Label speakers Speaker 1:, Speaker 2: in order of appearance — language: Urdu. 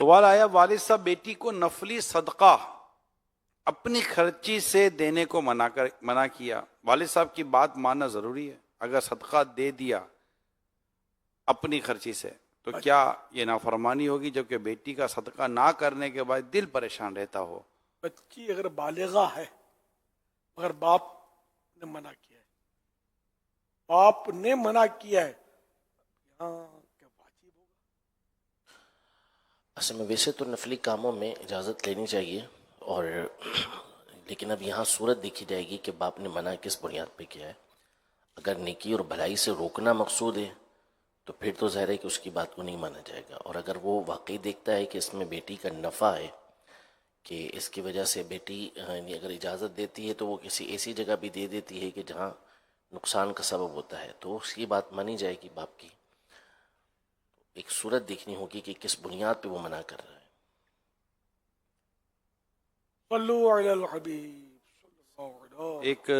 Speaker 1: سوال آیا والد صاحب بیٹی کو نفلی صدقہ اپنی خرچی سے دینے کو منع کیا، والد صاحب کی بات ماننا ضروری ہے؟ اگر صدقہ دے دیا اپنی خرچی سے تو کیا یہ نافرمانی ہوگی، جبکہ بیٹی کا صدقہ نہ کرنے کے بعد دل پریشان رہتا ہو؟
Speaker 2: بچی اگر بالغہ ہے مگر باپ نے منع کیا ہے، باپ نے منع کیا ہے، یہاں کیا واجب ہوگا؟
Speaker 3: اصل میں ویسے تو نفلی کاموں میں اجازت لینی چاہیے، اور لیکن اب یہاں صورت دیکھی جائے گی کہ باپ نے منع کس بنیاد پہ کیا ہے۔ اگر نیکی اور بھلائی سے روکنا مقصود ہے تو پھر تو ظاہر ہے کہ اس کی بات کو نہیں مانا جائے گا، اور اگر وہ واقعی دیکھتا ہے کہ اس میں بیٹی کا نفع ہے، کہ اس کی وجہ سے بیٹی اگر اجازت دیتی ہے تو وہ کسی ایسی جگہ بھی دے دیتی ہے کہ جہاں نقصان کا سبب ہوتا ہے، تو اس کی بات مانی جائے گی باپ کی۔ ایک صورت دیکھنی ہوگی کہ کس بنیاد پہ وہ منع کر رہا ہے۔
Speaker 2: صلو علی الحبیب صلی اللہ علیہ وسلم۔
Speaker 1: ایک